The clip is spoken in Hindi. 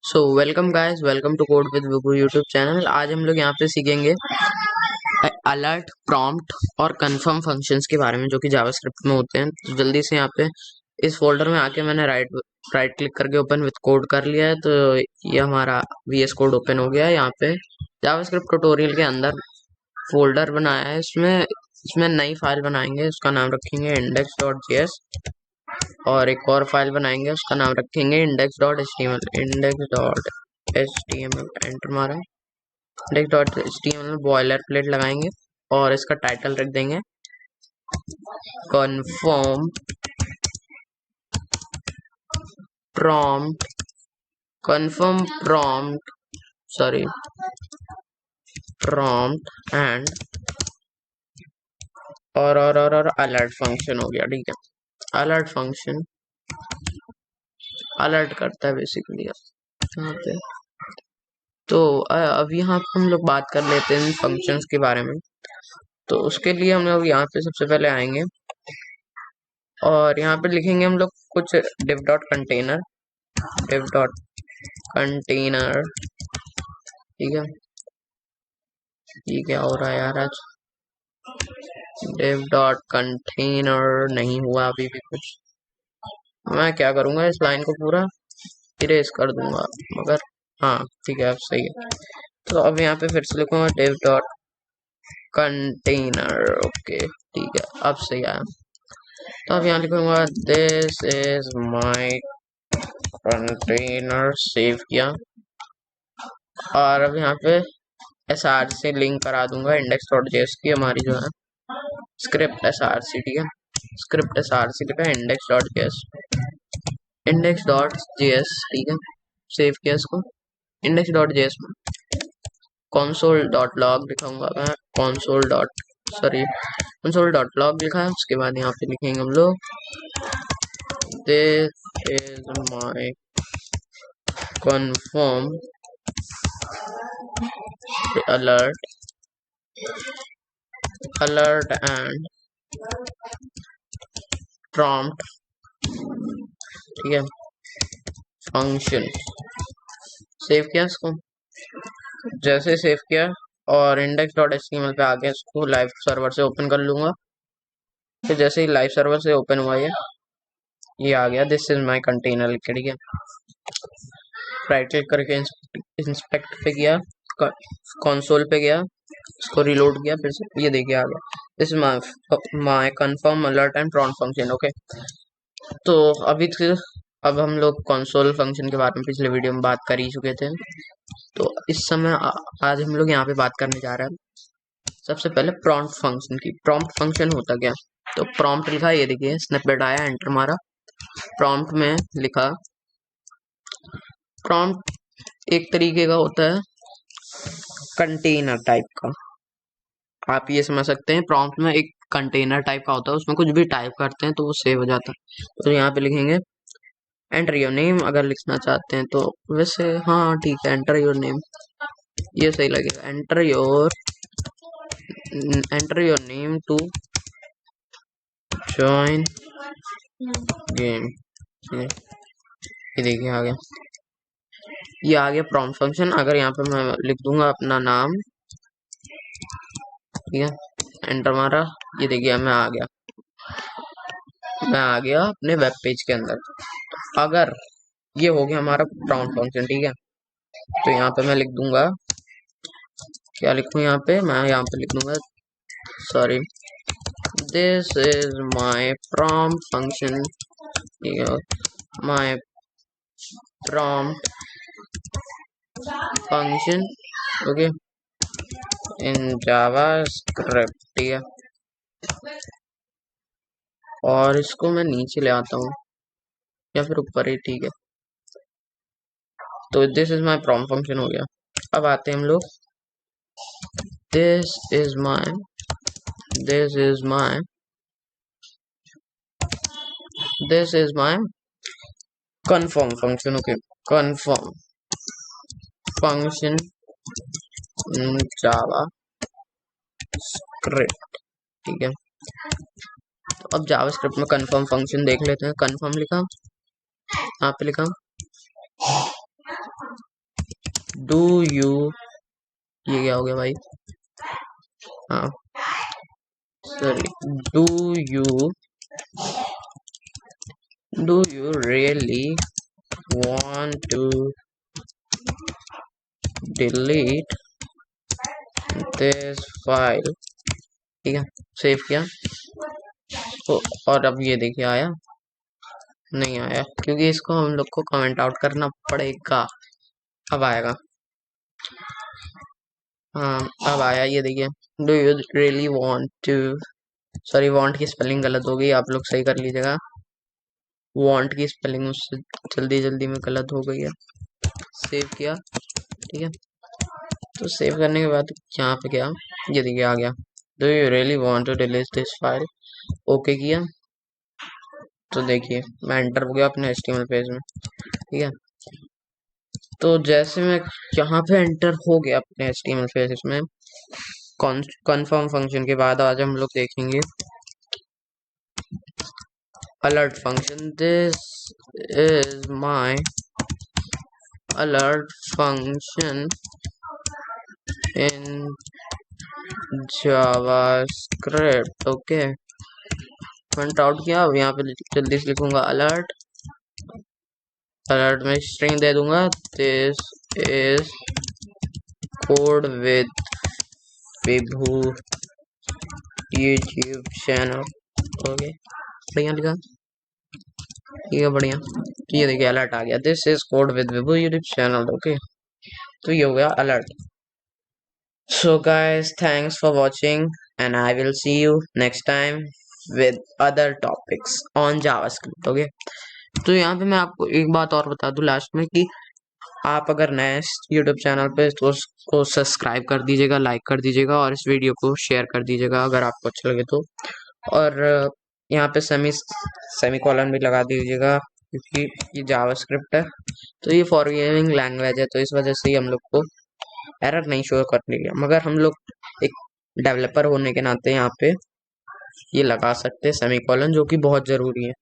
So welcome guys, welcome to code with Vibhu YouTube channel. आज हम लोग यहाँ पे सीखेंगे अलर्ट, प्रॉम्प्ट और कंफर्म फंक्शंस के बारे में, जो कि जावास्क्रिप्ट में होते हैं। तो जल्दी से यहाँ पे इस फोल्डर में आके मैंने राइट क्लिक करके ओपन विद कोड कर लिया है। तो ये हमारा वीएस कोड ओपन हो गया है। यहाँ पे जावास्क्रिप्ट ट्यूटोरियल के अंदर फोल्डर बनाया है। इसमें नई फाइल बनाएंगे, उसका नाम रखेंगे index.js, और एक और फाइल बनाएंगे, उसका नाम रखेंगे index.html। index.html एंटर मारा। index.html में बॉयलर प्लेट लगाएंगे और इसका टाइटल रख देंगे confirm prompt, confirm prompt, sorry prompt and और अलर्ट फंक्शन हो गया। ठीक है, अलर्ट फंक्शन अलर्ट करता है बेसिकली यहाँ पे। तो अब यहाँ पे हम लोग बात कर लेते हैं फंक्शंस के बारे में। तो उसके लिए हम लोग यहाँ पे सबसे पहले आएंगे और यहाँ पे लिखेंगे हम लोग कुछ div.container, div.container। ठीक है, ये क्या हो रहा है यार आज? div.container नहीं हुआ अभी भी कुछ। मैं क्या करूँगा, इस लाइन को पूरा इरेज कर दूंगा, मगर हाँ ठीक है, अब सही है। तो अब यहाँ पे फिर से लिखूंगा div.container। ओके ठीक है, अब सही आया। तो अब यहाँ लिखूंगा this is my container, save किया। और अब यहाँ पे एसआर से लिंक करा दूंगा index.js की, हमारी जो है स्क्रिप्ट एसआरसी। ठीक है, स्क्रिप्ट एसआरसी लिखा है index.js, index.js। ठीक है, सेव किया इसको। index.js में console.log लिखाऊंगा मैं, console.log लिखा है। उसके बाद यहाँ पे लिखेंगे हम लोग this is my confirm alert and prompt। ठीक है, फंक्शन सेव किया इसको। जैसे सेव किया और index.html पे आके इसको लाइव सर्वर से ओपन कर लूंगा। फिर जैसे ही लाइव सर्वर से ओपन हुआ ये आ गया दिस इज माय कंटेनर लिख के। ठीक है, राइट क्लिक करके इंस्पेक्ट पे गया, कंसोल पे गया, इसको रिलोड किया, फिर से ये देखिए आ गया this is my confirm alert and prompt function. Okay, तो अब हम लोग कंसोल फंक्शन के बारे में पिछले वीडियो में बात कर ही चुके थे। तो इस समय आज हम लोग यहाँ पे बात करने जा रहे हैं सबसे पहले प्रॉम्प्ट फंक्शन की। प्रॉम्प्ट फंक्शन होता क्या? तो प्रॉम्प्ट लिखा, ये देखिए स्निपेट आया, एंटर मारा। प्रॉम्प्ट में लिखा, प्रॉम्प्ट एक तरीके का होता है कंटेनर टाइप का। आप ये समझ सकते हैं, प्रॉम्प्ट में एक कंटेनर टाइप का होता है, उसमें कुछ भी टाइप करते हैं तो वो सेव हो जाता है। तो यहाँ पे लिखेंगे एंटर योर नेम, अगर लिखना चाहते हैं तो। वैसे हाँ ठीक है, एंटर योर नेम ये सही लगेगा। Enter your name to join game. ये देखिए आ गया, ये आ गया प्रॉम्प्ट फंक्शन। अगर यहाँ पे मैं लिख दूंगा अपना नाम, ठीक है, एंटर मारा, ये देखिए मैं आ गया अपने वेब पेज के अंदर। अगर ये हो गया हमारा प्रॉम्प्ट फंक्शन। ठीक है, तो यहाँ पे मैं लिख दूंगा, क्या लिखूं यहाँ पे? मैं यहाँ पे लिख दूंगा, sorry, this is my prompt function. ठीक है, my prompt function, okay, in JavaScript. ठीक है, और इसको मैं नीचे ले आता हूँ या फिर ऊपर ही, ठीक है। तो this is my prompt function हो गया। अब आते हैं हम लोग, this is my confirm function. Okay, confirm function in Java script. ठीक है, तो अब जावा स्क्रिप्ट में कंफर्म फंक्शन देख लेते हैं। कंफर्म लिखा, यहाँ पे लिखा डू यू, ये क्या हो गया भाई, हाँ sorry, do you really want to delete this file, ठीक है, सेव किया तो, और अब ये देखिए आया, नहीं आया क्योंकि इसको हम लोग को कमेंट आउट करना पड़ेगा। अब आएगा, हाँ अब आया, ये देखिए, do you really want to, sorry want की स्पेलिंग गलत हो गई, आप लोग सही कर लीजिएगा, वांट की स्पेलिंग उससे जल्दी जल्दी में गलत हो गई है। सेव किया, ठीक है, तो सेव करने के बाद यहाँ पे क्या, ये देखिए आ गया, do you really want to delete this file, okay किया तो देखिए मैं एंटर हो गया अपने HTML पेज में, ठीक है। तो जैसे मैं यहाँ पे एंटर हो गया अपने HTML पेज में, कॉन्फर्म फंक्शन के बाद आज हम लोग देखेंगे alert function. This is my alert function in JavaScript, okay, print out किया। अब यहाँ पे जल्दी से लिखूंगा अलर्ट, अलर्ट में स्ट्रिंग दे दूंगा, this is code with Vibhu YouTube channel, okay, बढ़िया लिखा, ठीक है बढ़िया। तो ये देखिए अलर्ट आ गया, this is code with Vibhu YouTube channel, okay, तो ये हो गया alert. So guys, thanks for watching and I will see you next time with other topics on JavaScript, okay? तो यहाँ पे मैं आपको एक बात और बता दूं लास्ट में कि आप अगर नए YouTube चैनल पे तो उसको सब्सक्राइब कर दीजिएगा, लाइक कर दीजिएगा और इस वीडियो को शेयर कर दीजिएगा अगर आपको अच्छा लगे तो। और यहाँ पे सेमी कॉलन भी लगा दीजिएगा क्योंकि ये जावास्क्रिप्ट है, तो ये फॉरगिविंग लैंग्वेज है, तो इस वजह से ही हम लोग को एरर नहीं शो करने दिया, मगर हम लोग एक डेवलपर होने के नाते यहाँ पे ये लगा सकते हैं सेमी कॉलन, जो कि बहुत जरूरी है।